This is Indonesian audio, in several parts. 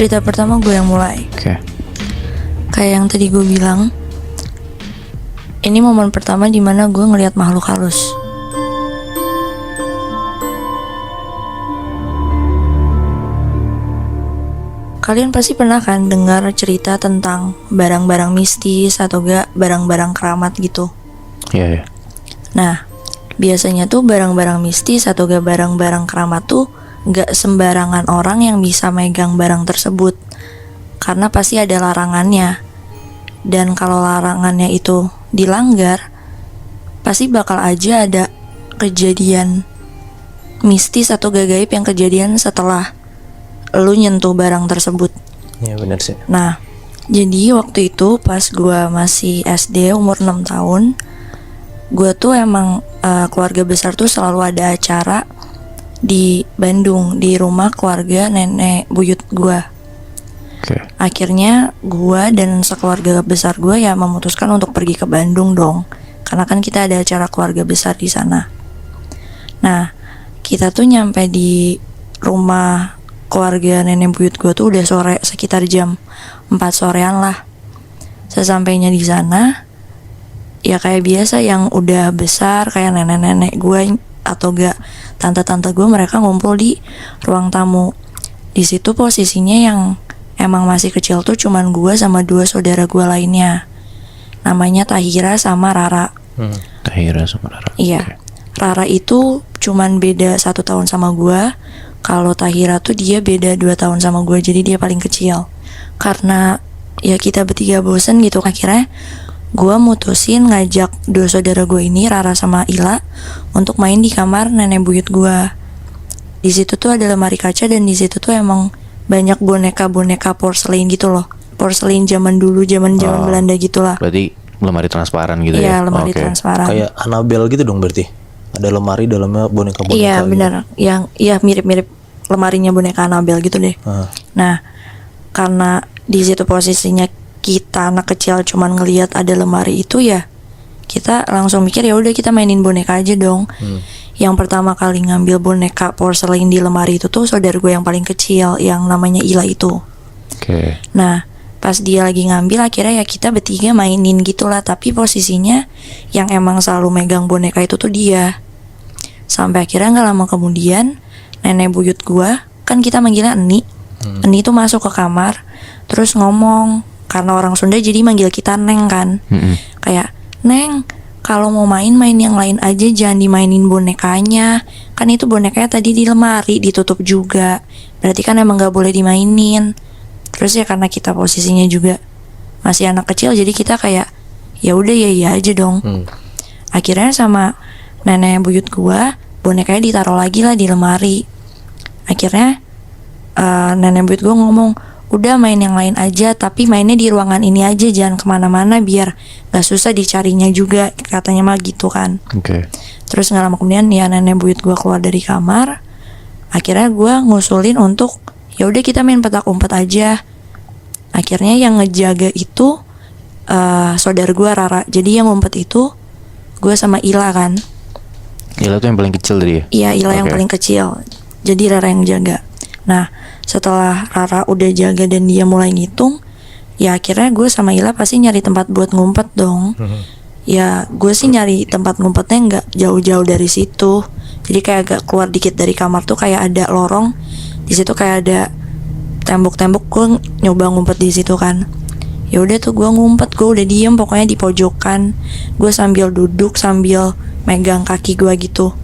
Cerita pertama gue yang mulai. Oke. Kayak yang tadi gue bilang, ini momen pertama dimana gue ngelihat makhluk halus. Kalian pasti pernah kan dengar cerita tentang barang-barang mistis atau gak barang-barang keramat gitu. Iya. Nah, biasanya tuh barang-barang mistis atau gak barang-barang keramat tuh gak sembarangan orang yang bisa megang barang tersebut, karena pasti ada larangannya. Dan kalau larangannya itu dilanggar, pasti bakal aja ada kejadian mistis atau gak gaib yang kejadian setelah lu nyentuh barang tersebut. Iya benar sih. Nah, jadi waktu itu pas gue masih SD umur 6 tahun, gue tuh emang keluarga besar tuh selalu ada acara di Bandung, di rumah keluarga nenek buyut gue. Oke. Akhirnya gue dan sekeluarga besar gue ya memutuskan untuk pergi ke Bandung dong, karena kan kita ada acara keluarga besar di sana. Nah, kita tuh nyampe di rumah keluarga nenek buyut gue tuh udah sore, sekitar jam 4 sorean lah. Sesampainya di sana, ya kayak biasa yang udah besar kayak nenek-nenek gue atau gak tante-tante gue, mereka ngumpul di ruang tamu. Di situ posisinya yang emang masih kecil tuh cuman gue sama 2 saudara gue lainnya, namanya Tahira sama Rara. Tahira sama Rara. Iya. Oke. Rara itu cuman beda 1 tahun sama gue. Kalau Tahira tuh dia beda 2 tahun sama gue, jadi dia paling kecil. Karena ya kita bertiga bosen gitu, akhirnya gue mutusin ngajak 2 saudara gue ini, Rara sama Ila, untuk main di kamar nenek buyut gue. Di situ tuh ada lemari kaca dan di situ tuh emang banyak boneka-boneka porselen gitu loh. Porselen zaman dulu, zaman Belanda gitulah. Berarti lemari transparan gitu Iya, ya? lemari Oke. transparan. Kayak Annabelle gitu dong berarti. Ada lemari dalamnya boneka-boneka. Iya, gitu. benar. Yang iya mirip-mirip lemarinya boneka Annabelle gitu deh. Nah, karena di situ posisinya kita anak kecil cuman ngelihat ada lemari itu, ya kita langsung mikir ya udah kita mainin boneka aja dong. Yang pertama kali ngambil boneka porselen di lemari itu tuh saudara gue yang paling kecil, yang namanya Ila itu. Oke. Nah, pas dia lagi ngambil, akhirnya ya kita bertiga mainin gitulah. Tapi posisinya yang emang selalu megang boneka itu tuh dia. Sampai akhirnya gak lama kemudian nenek buyut gua, kan kita manggilnya Eni. Eni tuh masuk ke kamar, terus ngomong, karena orang Sunda jadi manggil kita Neng kan. Kayak, Neng, kalau mau main yang lain aja, jangan dimainin bonekanya. Kan itu bonekanya tadi di lemari, ditutup juga. Berarti kan emang gak boleh dimainin. Terus ya karena kita posisinya juga masih anak kecil, jadi kita kayak ya udah ya aja dong. Akhirnya sama nenek buyut gua, bonekanya ditaruh lagi lah di lemari. Akhirnya nenek buyut gua ngomong, udah main yang lain aja, tapi mainnya di ruangan ini aja, jangan kemana-mana biar gak susah dicarinya juga, katanya mah gitu kan. Oke. Terus gak lama kemudian ya nenek buyut gua keluar dari kamar. Akhirnya gua ngusulin untuk ya udah kita main petak umpet aja. Akhirnya yang ngejaga itu saudara gue Rara. Jadi yang ngumpet itu gue sama Ila kan. Ila tuh yang paling kecil tadi ya? Iya, Ila yang Oke. paling kecil. Jadi Rara yang jaga. Nah, setelah Rara udah jaga dan dia mulai ngitung, ya akhirnya gue sama Ila pasti nyari tempat buat ngumpet dong. Ya gue sih nyari tempat ngumpetnya nggak jauh-jauh dari situ. Jadi kayak agak keluar dikit dari kamar tuh kayak ada lorong. Di situ kayak ada tembok-tembok, gue nyoba ngumpet di situ kan. Ya udah tuh gue ngumpet, gue udah diem pokoknya di pojokan. Gue sambil duduk sambil megang kaki gue gitu.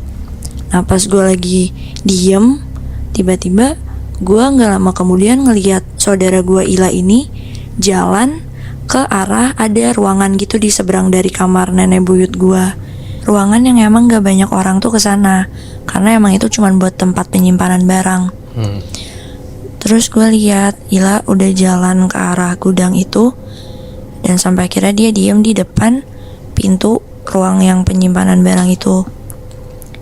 Nah pas gue lagi diem, tiba-tiba gue nggak lama kemudian ngelihat saudara gue Ila ini jalan ke arah ada ruangan gitu di seberang dari kamar nenek buyut gue. Ruangan yang emang gak banyak orang tuh kesana, karena emang itu cuma buat tempat penyimpanan barang. Terus gue lihat Ila udah jalan ke arah gudang itu, dan sampai akhirnya dia diem di depan pintu ruang yang penyimpanan barang itu.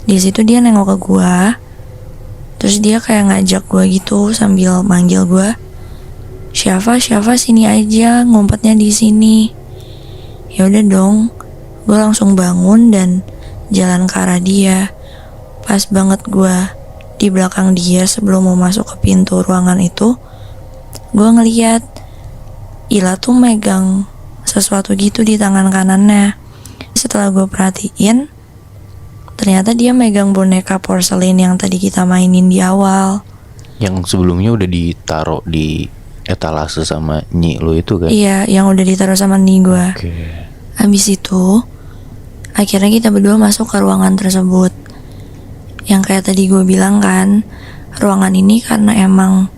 Di situ dia nengok ke gue, terus dia kayak ngajak gue gitu sambil manggil gue, Syafa sini aja, ngumpetnya di sini. Ya udah dong, gue langsung bangun dan jalan ke arah dia. Pas banget gue di belakang dia sebelum mau masuk ke pintu ruangan itu, gue ngeliat Ila tuh megang sesuatu gitu di tangan kanannya. Setelah gue perhatiin, ternyata dia megang boneka porselin yang tadi kita mainin di awal. Yang sebelumnya udah ditaruh di etalase sama Nyi lo itu kan? Iya, yang udah ditaruh sama Ni gue. Oke. Habis itu, akhirnya kita berdua masuk ke ruangan tersebut. Yang kayak tadi gue bilang kan, ruangan ini karena emang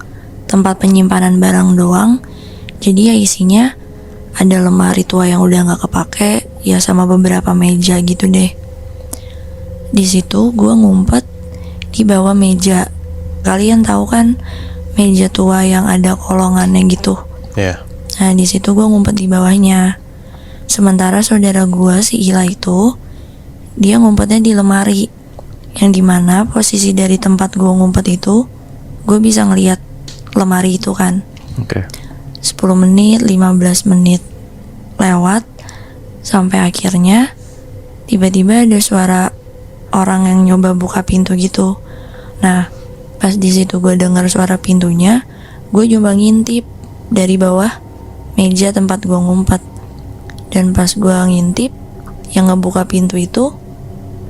tempat penyimpanan barang doang, jadi ya isinya ada lemari tua yang udah nggak kepake, ya sama beberapa meja gitu deh. Di situ gue ngumpet di bawah meja. Kalian tahu kan meja tua yang ada kolongannya gitu. Iya. Nah di situ gue ngumpet di bawahnya. Sementara saudara gue si Ila itu, dia ngumpetnya di lemari, yang dimana posisi dari tempat gue ngumpet itu, gue bisa ngeliat lemari itu kan. Oke. 10 menit, 15 menit lewat, sampai akhirnya tiba-tiba ada suara orang yang nyoba buka pintu gitu. Nah, pas di situ gue dengar suara pintunya, gue coba ngintip dari bawah meja tempat gue ngumpet. Dan pas gue ngintip, yang ngebuka pintu itu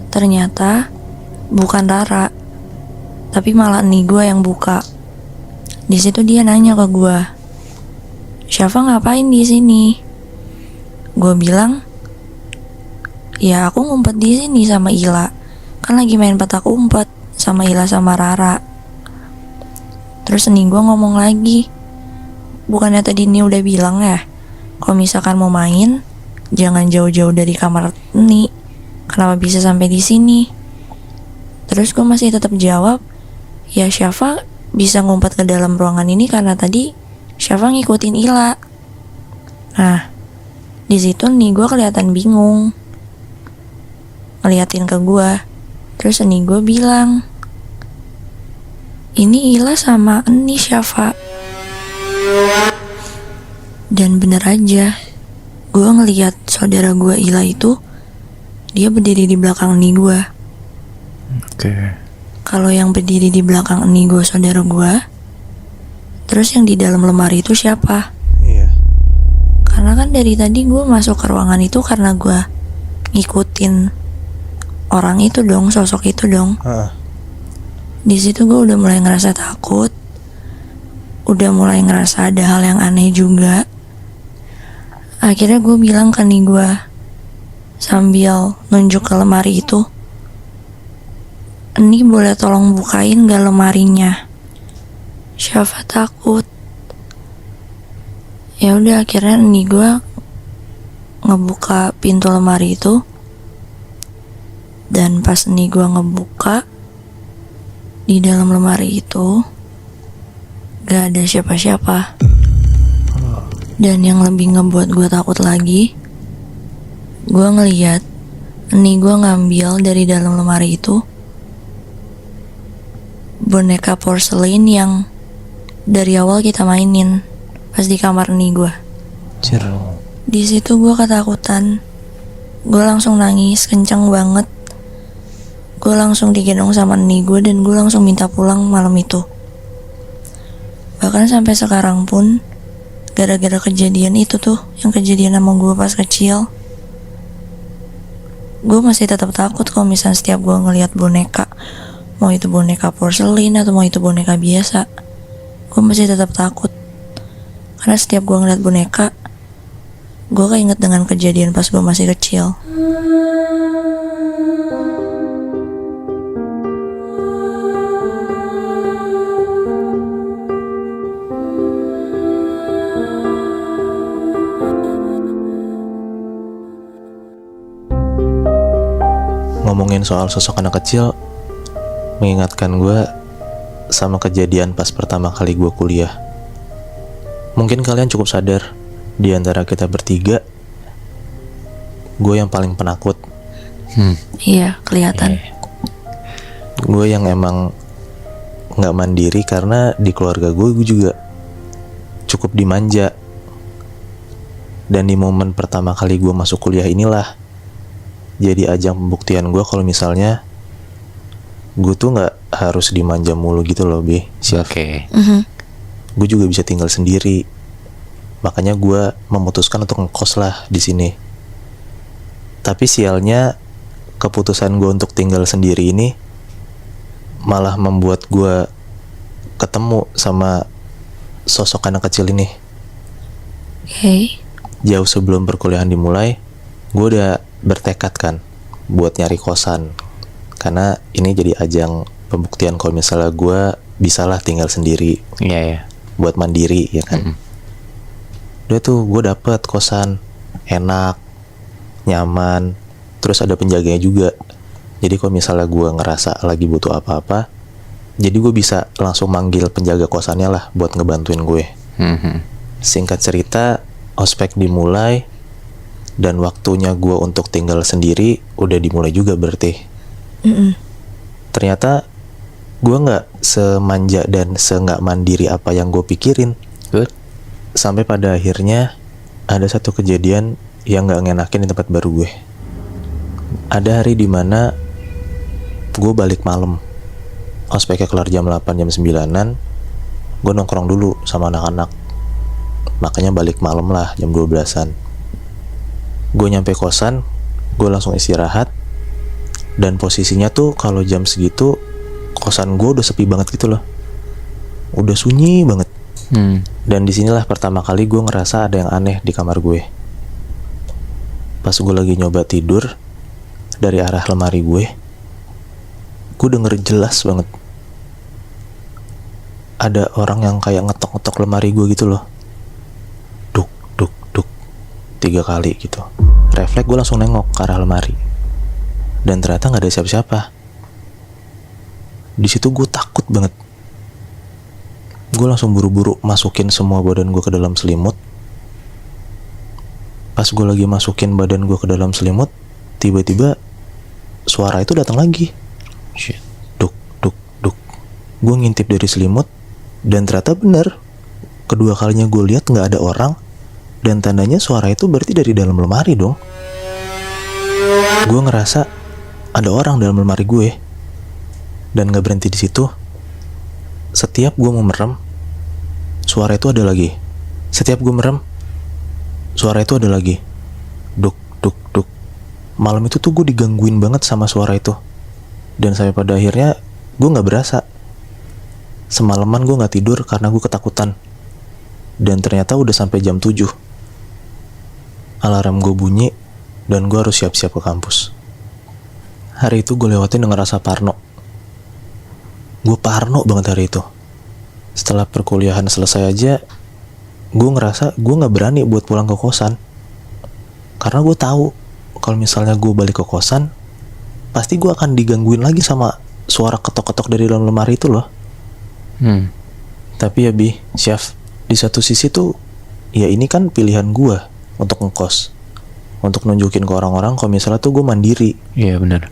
ternyata bukan Rara, tapi malah nih gue yang buka. Di situ dia nanya ke gue, "Syafa ngapain di sini?" Gue bilang, "Ya aku ngumpet di sini sama Ila. Kan lagi main petak umpet sama Ila sama Rara." Terus nih gue ngomong lagi, "Bukannya tadi Ni udah bilang ya, kalau misalkan mau main, jangan jauh-jauh dari kamar Ni. Kenapa bisa sampai di sini?" Terus gue masih tetap jawab, "Ya Syafa bisa ngumpet ke dalam ruangan ini karena tadi Syafa ngikutin Ila." Nah, di situ nih gue kelihatan bingung, ngeliatin ke gue. Terus nih gue bilang, "Ini Ila sama ini Syafa." Dan bener aja, gue ngeliat saudara gue Ila itu, dia berdiri di belakang nih gue. Oke. Kalau yang berdiri di belakang ini gue saudara gue, terus yang di dalam lemari itu siapa? Iya. Karena kan dari tadi gue masuk ke ruangan itu karena gue ngikutin orang itu dong, sosok itu dong. Heeh. Di situ gue udah mulai ngerasa takut, udah mulai ngerasa ada hal yang aneh juga. Akhirnya gue bilang ke nih gue sambil nunjuk ke lemari itu, "Ini boleh tolong bukain gak lemarinya? Syafa takut." Ya udah akhirnya nih gue ngebuka pintu lemari itu. Dan pas nih gue ngebuka, di dalam lemari itu gak ada siapa-siapa. Dan yang lebih ngebuat gue takut lagi, gue ngeliat nih gue ngambil dari dalam lemari itu boneka porselin yang dari awal kita mainin pas di kamar nih gue. Cir. Di situ gue ketakutan, gue langsung nangis kencang banget. Gue langsung digendong sama nih gue dan gue langsung minta pulang malam itu. Bahkan sampai sekarang pun, gara-gara kejadian itu tuh, yang kejadian sama gue pas kecil, gue masih tetap takut kalau misalnya setiap gue ngelihat boneka, mau itu boneka porselin atau mau itu boneka biasa, gue masih tetap takut. Karena setiap gue ngeliat boneka, gue keinget dengan kejadian pas gue masih kecil. Ngomongin soal sosok anak kecil mengingatkan gue sama kejadian pas pertama kali gue kuliah. Mungkin kalian cukup sadar, di antara kita bertiga, gue yang paling penakut. Iya, kelihatan. Gue yang emang gak mandiri karena di keluarga gue juga cukup dimanja. Dan di momen pertama kali gue masuk kuliah inilah jadi ajang pembuktian gue kalau misalnya gue tuh gak harus dimanja mulu gitu loh, Bi. Oke. gue juga bisa tinggal sendiri. Makanya gue memutuskan untuk ngekos lah di sini. Tapi sialnya keputusan gue untuk tinggal sendiri ini malah membuat gue ketemu sama sosok anak kecil ini. Oke. Jauh sebelum perkuliahan dimulai, gue udah bertekad kan buat nyari kosan. Karena ini jadi ajang pembuktian kalau misalnya gue bisalah tinggal sendiri. Iya ya. Buat mandiri ya kan. Udah tuh gue dapet kosan enak, nyaman, terus ada penjaganya juga. Jadi kalau misalnya gue ngerasa lagi butuh apa-apa, jadi gue bisa langsung manggil penjaga kosannya lah buat ngebantuin gue. Singkat cerita, ospek dimulai dan waktunya gue untuk tinggal sendiri udah dimulai juga berarti. Ternyata gue nggak semanja dan nggak mandiri apa yang gue pikirin. Good. Sampai pada akhirnya ada satu kejadian yang nggak ngenakin di tempat baru gue. Ada hari dimana gue balik malam, ospeknya kelar jam 8, jam 9-an. Gue nongkrong dulu sama anak-anak, makanya balik malam lah jam 12-an. Gue nyampe kosan, gue langsung istirahat. Dan posisinya tuh kalau jam segitu kosan gue udah sepi banget gitu loh, udah sunyi banget. Dan disinilah pertama kali gue ngerasa ada yang aneh di kamar gue. Pas gue lagi nyoba tidur, dari arah lemari gue denger jelas banget ada orang yang kayak ngetok-ngetok lemari gue gitu loh. Duk, duk, duk 3 kali gitu. Refleks gue langsung nengok ke arah lemari, dan ternyata nggak ada siapa-siapa. Di situ gue takut banget. Gue langsung buru-buru masukin semua badan gue ke dalam selimut. Pas gue lagi masukin badan gue ke dalam selimut, tiba-tiba suara itu datang lagi. Shit. Duk, duk, duk. Gue ngintip dari selimut, dan ternyata benar. Kedua kalinya gue lihat nggak ada orang, dan tandanya suara itu berarti dari dalam lemari dong. Gue ngerasa ada orang dalam lemari gue, dan nggak berhenti di situ. Setiap gue mau merem, suara itu ada lagi. Setiap gue merem, suara itu ada lagi. Duk, duk, duk. Malam itu tuh gue digangguin banget sama suara itu. Dan sampai pada akhirnya gue gak berasa. Semalaman gue gak tidur karena gue ketakutan. Dan ternyata udah sampai jam 7. Alarm gue bunyi, dan gue harus siap-siap ke kampus. Hari itu gue lewatin dengan rasa parno. Gue parno banget hari itu. Setelah perkuliahan selesai aja, gue ngerasa gue gak berani buat pulang ke kosan. Karena gue tahu kalau misalnya gue balik ke kosan, pasti gue akan digangguin lagi sama suara ketok-ketok dari dalam lemari itu loh. Tapi ya Syaf, di satu sisi tuh, ya ini kan pilihan gue untuk ngekos, untuk nunjukin ke orang-orang kalau misalnya tuh gue mandiri. Iya benar.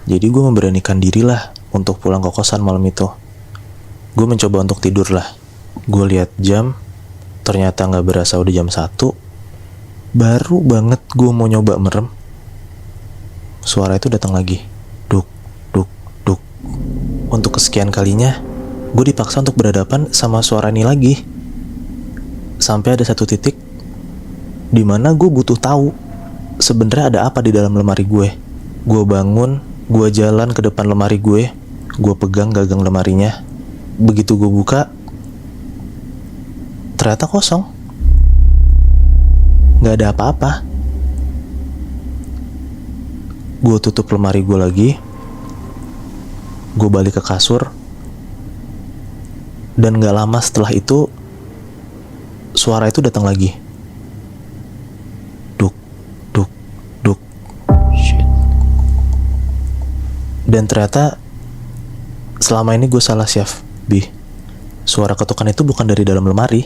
Jadi gue memberanikan diri lah untuk pulang ke kosan malam itu. Gue mencoba untuk tidur lah. Gue lihat jam, ternyata gak berasa udah jam 1. Baru banget gue mau nyoba merem, suara itu datang lagi. Duk, duk, duk. Untuk kesekian kalinya, gue dipaksa untuk berhadapan sama suara ini lagi. Sampai ada satu titik dimana gue butuh tahu sebenarnya ada apa di dalam lemari gue. Gue bangun, gue jalan ke depan lemari gue pegang gagang lemarinya. Begitu gue buka, ternyata kosong. Gak ada apa-apa. Gue tutup lemari gue lagi. Gue balik ke kasur. Dan gak lama setelah itu, suara itu datang lagi. Duk, duk, duk. Shit. Dan ternyata selama ini gue salah, Syaf. Suara ketukan itu bukan dari dalam lemari.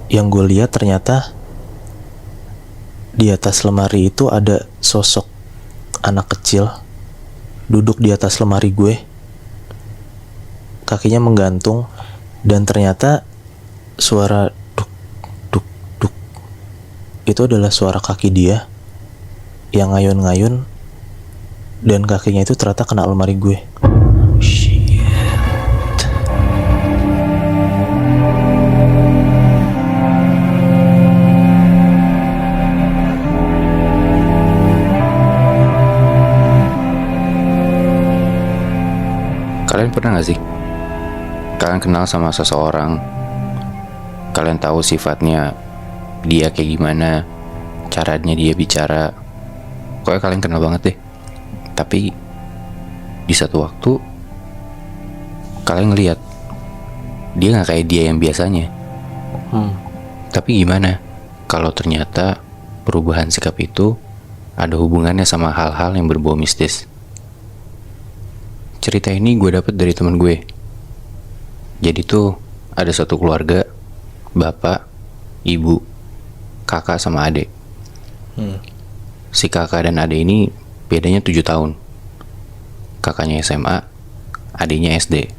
Yang gue lihat ternyata di atas lemari itu ada sosok anak kecil duduk di atas lemari gue, kakinya menggantung, dan ternyata suara duk duk duk itu adalah suara kaki dia yang ngayun-ngayun, dan kakinya itu ternyata kena lemari gue. Shit. Kalian pernah gak sih? Kalian kenal sama seseorang, kalian tahu sifatnya dia kayak gimana, caranya dia bicara, pokoknya kalian kenal banget deh. Tapi di satu waktu kalian ngeliat dia gak kayak dia yang biasanya. Tapi gimana kalau ternyata perubahan sikap itu ada hubungannya sama hal-hal yang berbau mistis? Cerita ini gue dapet dari temen gue. Jadi tuh ada satu keluarga, bapak, ibu, kakak sama adik. Si kakak dan adik ini bedanya 7 tahun. Kakaknya SMA, adiknya SD.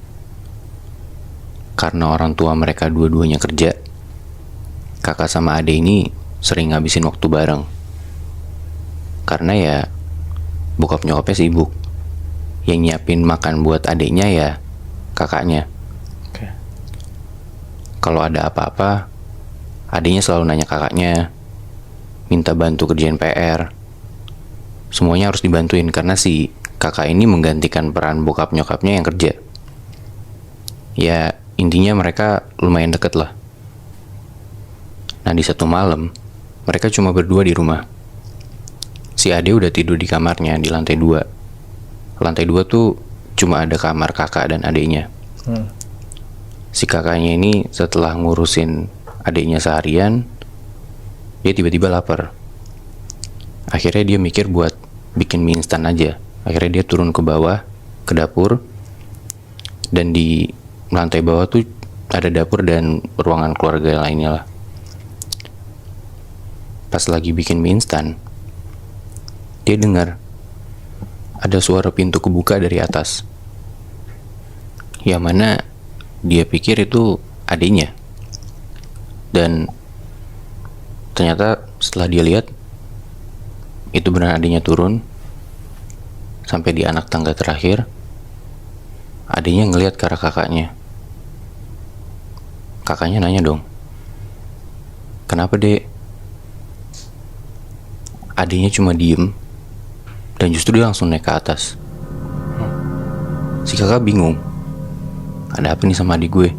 Karena orang tua mereka dua-duanya kerja, kakak sama adik ini sering ngabisin waktu bareng. Karena ya bokap nyokapnya sibuk. Yang nyiapin makan buat adiknya ya kakaknya. Kalau ada apa-apa, adiknya selalu nanya kakaknya, minta bantu kerjain PR. Semuanya harus dibantuin karena si kakak ini menggantikan peran bokap nyokapnya yang kerja. Ya intinya mereka lumayan deket lah. Nah di satu malam, mereka cuma berdua di rumah. Si Ade udah tidur di kamarnya di lantai 2. Lantai 2 tuh cuma ada kamar kakak dan adiknya. Si kakaknya ini setelah ngurusin adiknya seharian, dia tiba-tiba lapar. Akhirnya dia mikir buat bikin mie instan aja. Akhirnya dia turun ke bawah, ke dapur. Dan di lantai bawah tuh ada dapur dan ruangan keluarga lainnya lah. Pas lagi bikin mie instan, dia dengar ada suara pintu kebuka dari atas. Yang mana dia pikir itu adiknya. Dan ternyata setelah dia lihat, itu benar adiknya turun. Sampai di anak tangga terakhir, adiknya ngelihat ke arah kakaknya. Kakaknya nanya dong, "Kenapa, Dek?" Adiknya cuma diem, dan justru dia langsung naik ke atas. Si kakak bingung, ada apa nih sama adik gue?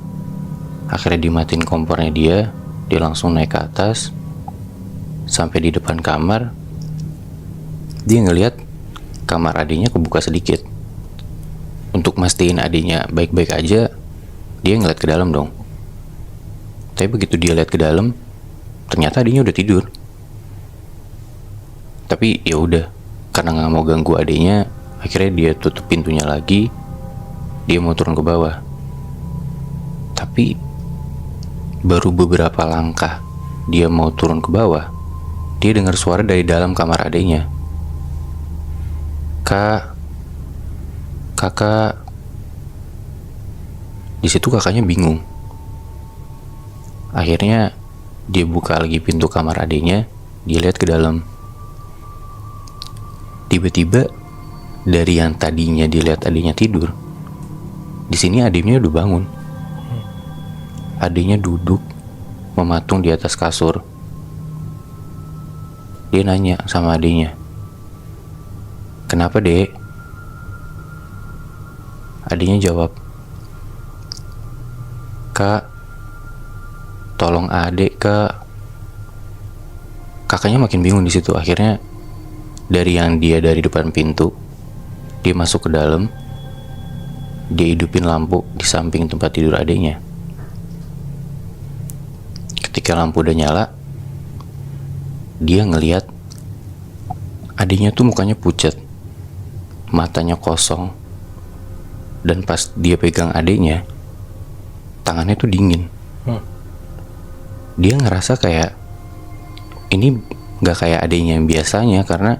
Akhirnya dimatiin kompornya dia langsung naik ke atas. Sampai di depan kamar, dia ngelihat kamar adiknya kebuka sedikit. Untuk mastiin adiknya baik-baik aja, dia ngeliat ke dalam dong. Tapi begitu dia lihat ke dalam, ternyata adiknya udah tidur. Tapi ya udah, karena nggak mau ganggu adiknya, akhirnya dia tutup pintunya lagi. Dia mau turun ke bawah. Tapi baru beberapa langkah dia mau turun ke bawah, dia dengar suara dari dalam kamar adiknya. "Kak, kakak." Di situ kakaknya bingung. Akhirnya dia buka lagi pintu kamar adiknya, dia lihat ke dalam. Tiba-tiba dari yang tadinya dilihat adiknya tidur, di sini adiknya udah bangun. Adiknya duduk mematung di atas kasur. Dia nanya sama adiknya, "Kenapa, Dek?" Adiknya jawab, "Kak, tolong adek, Kak." Kakaknya makin bingung di situ. Akhirnya dari yang dia dari depan pintu, dia masuk ke dalam. Dia hidupin lampu di samping tempat tidur adiknya. Ketika lampu udah nyala, dia ngeliat adiknya tuh mukanya pucat, matanya kosong. Dan pas dia pegang adiknya, tangannya tuh dingin. Dia ngerasa kayak ini gak kayak adiknya yang biasanya, karena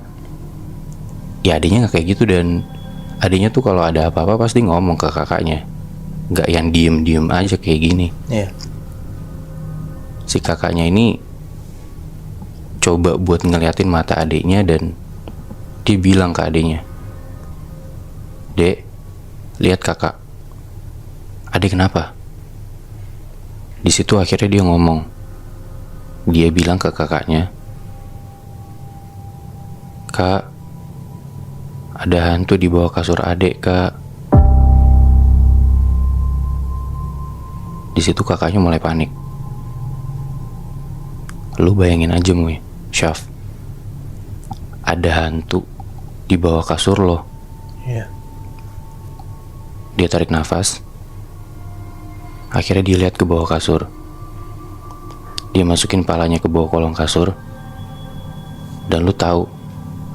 ya adiknya gak kayak gitu. Dan adiknya tuh kalau ada apa-apa pasti ngomong ke kakaknya, gak yang diem-diem aja kayak gini. Si kakaknya ini coba buat ngeliatin mata adiknya, dan dia bilang ke adiknya, "Dek, lihat kakak." "Adik kenapa?" Di situ akhirnya dia ngomong. Dia bilang ke kakaknya, "Kak, ada hantu di bawah kasur adek, Kak." Di situ kakaknya mulai panik. Lu bayangin aja Muy, Syaf, ada hantu di bawah kasur lo. Iya. Dia tarik nafas. Akhirnya dia lihat ke bawah kasur. Dia masukin palanya ke bawah kolong kasur. Dan lu tahu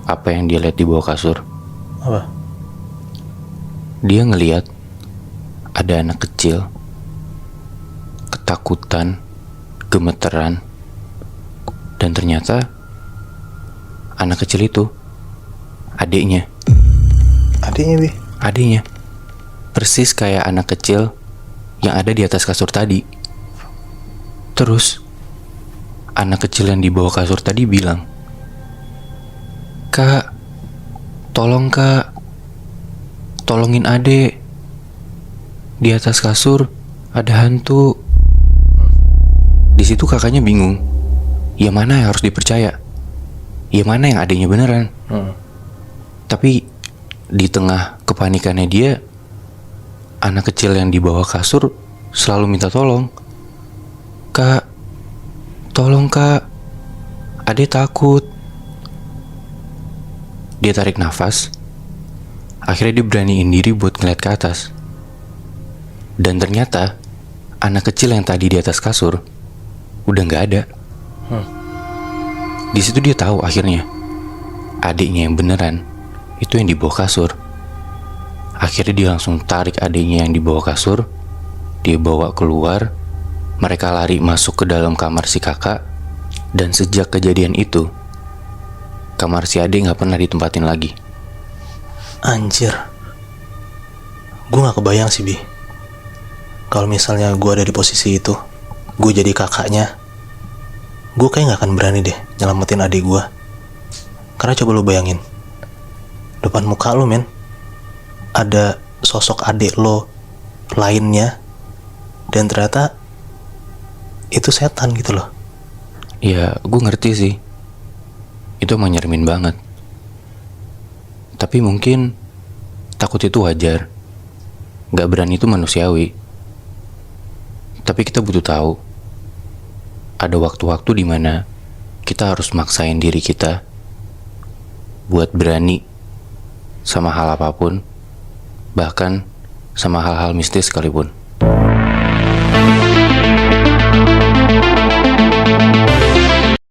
apa yang dia lihat di bawah kasur? Apa? Dia ngelihat ada anak kecil ketakutan, gemeteran. Dan ternyata anak kecil itu adiknya. Adiknya, Bi? Adiknya persis kayak anak kecil yang ada di atas kasur tadi. Terus anak kecil yang di bawah kasur tadi bilang, "Kak, tolong kak, tolongin adek. Di atas kasur ada hantu." Di situ kakaknya bingung. Ya mana yang harus dipercaya? Ya mana yang adiknya beneran? Tapi di tengah kepanikannya dia, anak kecil yang di bawah kasur selalu minta tolong. "Kak, tolong kak, adek takut." Dia tarik nafas. Akhirnya dia beraniin diri buat ngeliat ke atas. Dan ternyata anak kecil yang tadi di atas kasur udah gak ada. Di situ dia tahu akhirnya adiknya yang beneran itu yang di bawah kasur. Akhirnya dia langsung tarik adiknya yang di bawah kasur. Dia bawa keluar. Mereka lari masuk ke dalam kamar si kakak. Dan sejak kejadian itu, kamar si adik gak pernah ditempatin lagi. Anjir. Gue gak kebayang sih, Bi. Kalau misalnya gue ada di posisi itu, gue jadi kakaknya, gue kayak gak akan berani deh nyelamatin adik gue. Karena coba lu bayangin, depan muka lu men, ada sosok adik lo lainnya, dan ternyata itu setan gitu loh. Ya gue ngerti sih, itu emang nyeremin banget. Tapi mungkin takut itu wajar, gak berani itu manusiawi. Tapi kita butuh tahu, ada waktu-waktu dimana kita harus maksain diri kita buat berani sama hal apapun, bahkan sama hal-hal mistis sekalipun.